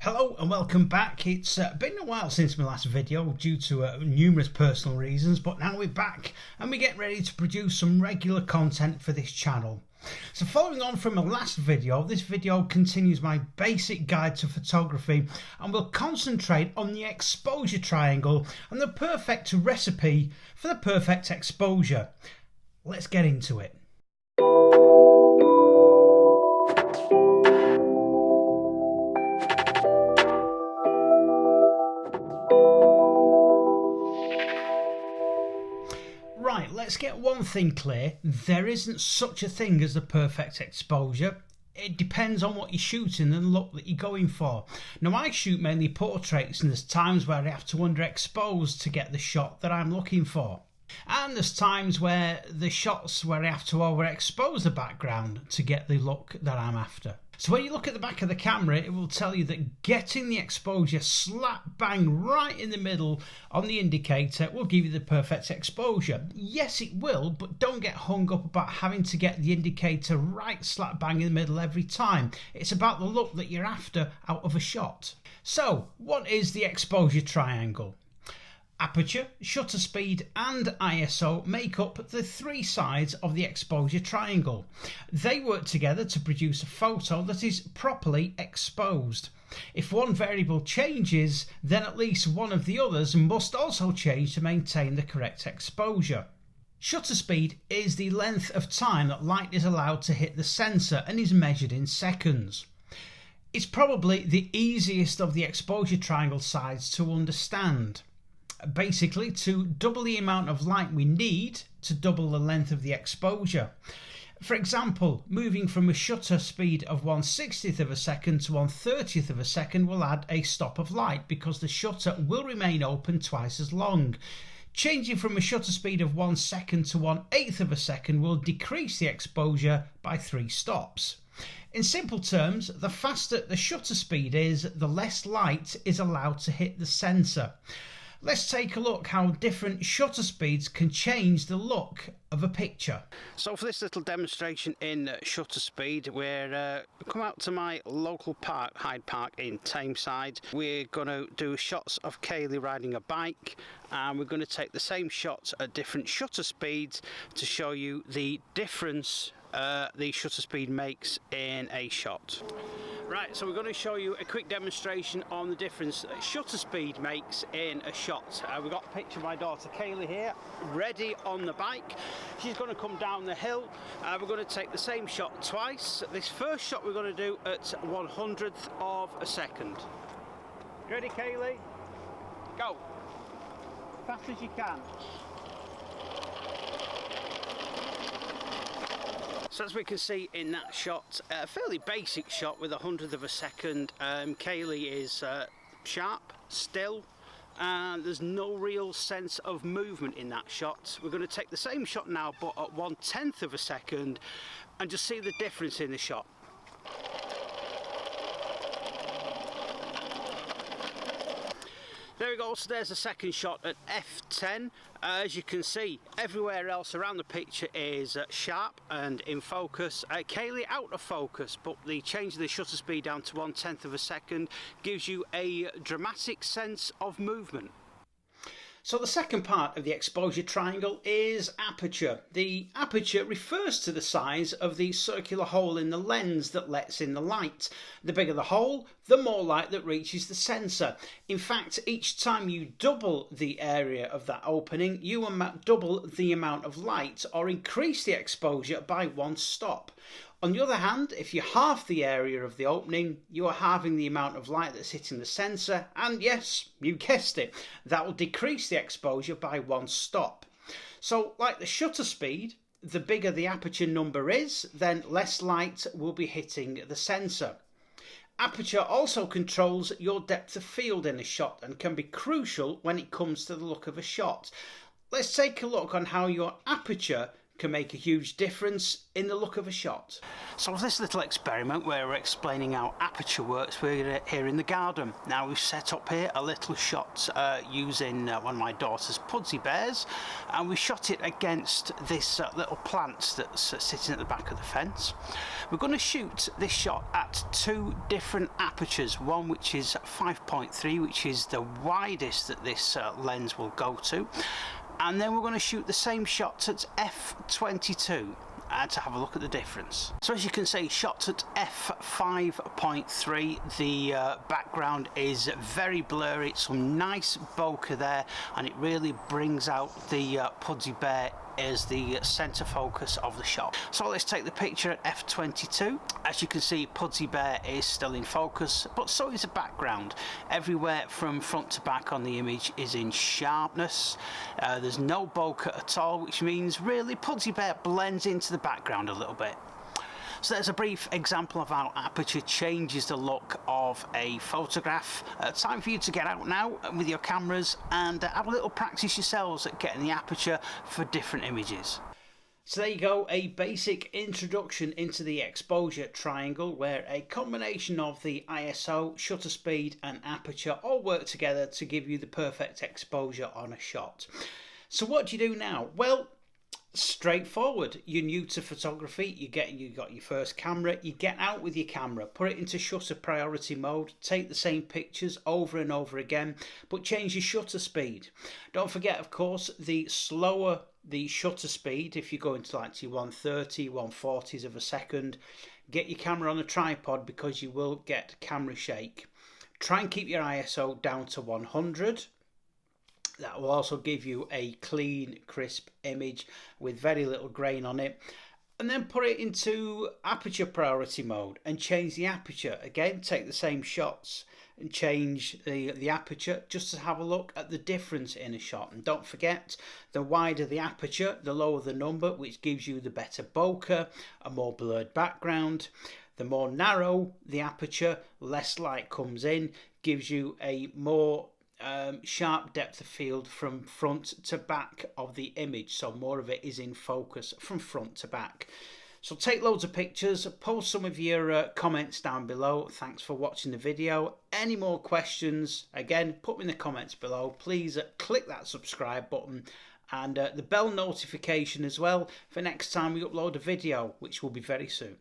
Hello and welcome back. It's been a while since my last video due to numerous personal reasons, but now we're back and we get ready to produce some regular content for this channel. So following on from my last video, this video continues my basic guide to photography and will concentrate on the exposure triangle and the perfect recipe for the perfect exposure. Let's get into it. Right, let's get one thing clear. There isn't such a thing as the perfect exposure. It depends on what you're shooting and the look that you're going for. Now, I shoot mainly portraits and there's times where I have to underexpose to get the shot that I'm looking for. And there's times where the shots where I have to overexpose the background to get the look that I'm after. So when you look at the back of the camera, it will tell you that getting the exposure slap bang right in the middle on the indicator will give you the perfect exposure. Yes, it will, but don't get hung up about having to get the indicator right slap bang in the middle every time. It's about the look that you're after out of a shot. So, what is the exposure triangle? Aperture, shutter speed and ISO make up the three sides of the exposure triangle. They work together to produce a photo that is properly exposed. If one variable changes, then at least one of the others must also change to maintain the correct exposure. Shutter speed is the length of time that light is allowed to hit the sensor and is measured in seconds. It's probably the easiest of the exposure triangle sides to understand. Basically, to double the amount of light we need to double the length of the exposure. For example, moving from a shutter speed of 1/60th of a second to 1/30th of a second will add a stop of light because the shutter will remain open twice as long. Changing from a shutter speed of 1 second to 1/8th of a second will decrease the exposure by 3 stops. In simple terms, the faster the shutter speed is, the less light is allowed to hit the sensor. Let's take a look how different shutter speeds can change the look of a picture. So for this little demonstration in shutter speed, we're come out to my local park, Hyde Park in Tameside. We're going to do shots of Kaylee riding a bike, and we're going to take the same shots at different shutter speeds to show you the difference the shutter speed makes in a shot. Right, so we're going to show you a quick demonstration on the difference that shutter speed makes in a shot. We've got a picture of my daughter Kaylee here, ready on the bike. She's going to come down the hill. We're going to take the same shot twice. This first shot we're going to do at 1/100th of a second. Ready, Kaylee? Go. Fast as you can. So as we can see in that shot, a fairly basic shot with 1/100th of a second. Kaylee is sharp, still, and there's no real sense of movement in that shot. We're going to take the same shot now, but at 1/10th of a second, and just see the difference in the shot. There we go, so there's a second shot at f10. As you can see, everywhere else around the picture is sharp and in focus. Kaylee out of focus, but the change of the shutter speed down to 1/10th of a second gives you a dramatic sense of movement. So the second part of the exposure triangle is aperture. The aperture refers to the size of the circular hole in the lens that lets in the light. The bigger the hole, the more light that reaches the sensor. In fact, each time you double the area of that opening, you double the amount of light or increase the exposure by 1 stop. On the other hand, if you halve the area of the opening, you are halving the amount of light that's hitting the sensor, and yes, you guessed it, that will decrease the exposure by 1 stop. So, like the shutter speed, the bigger the aperture number is, then less light will be hitting the sensor. Aperture also controls your depth of field in a shot and can be crucial when it comes to the look of a shot. Let's take a look on how your aperture can make a huge difference in the look of a shot. So for this little experiment where we're explaining how aperture works, we're here in the garden. Now we've set up here a little shot using one of my daughter's Pudsey bears, and we shot it against this little plant that's sitting at the back of the fence. We're going to shoot this shot at two different apertures, one which is 5.3, which is the widest that this lens will go to, and then we're going to shoot the same shot at f/22 to have a look at the difference. So as you can see, shot at f/5.3, the background is very blurry. It's some nice bokeh there, and it really brings out the Pudsey bear as the center focus of the shot. So let's take the picture at f/22. As you can see, Pudsey bear is still in focus, but so is the background. Everywhere from front to back on the image is in sharpness. There's no bokeh at all, which means really Pudsey bear blends into the background a little bit. So there's a brief example of how aperture changes the look of a photograph. Time for you to get out now with your cameras and have a little practice yourselves at getting the aperture for different images. So there you go, a basic introduction into the exposure triangle, where a combination of the ISO, shutter speed and aperture all work together to give you the perfect exposure on a shot. So what do you do now? Well, straightforward. You're new to photography, you got your first camera, you get out with your camera, put it into shutter priority mode, take the same pictures over and over again, but change your shutter speed. Don't forget, of course, the slower the shutter speed, if you go into like your 130, 140s of a second, get your camera on a tripod because you will get camera shake. Try and keep your ISO down to 100. That will also give you a clean, crisp image with very little grain on it. And then put it into aperture priority mode and change the aperture. Again, take the same shots and change the aperture just to have a look at the difference in a shot. And don't forget, the wider the aperture, the lower the number, which gives you the better bokeh, a more blurred background. The more narrow the aperture, less light comes in, gives you a more sharp depth of field from front to back of the image, so more of it is in focus from front to back. So take loads of pictures, post some of your comments down below. Thanks for watching the video. Any more questions, again, put them in the comments below. Please click that subscribe button and the bell notification as well for next time we upload a video, which will be very soon.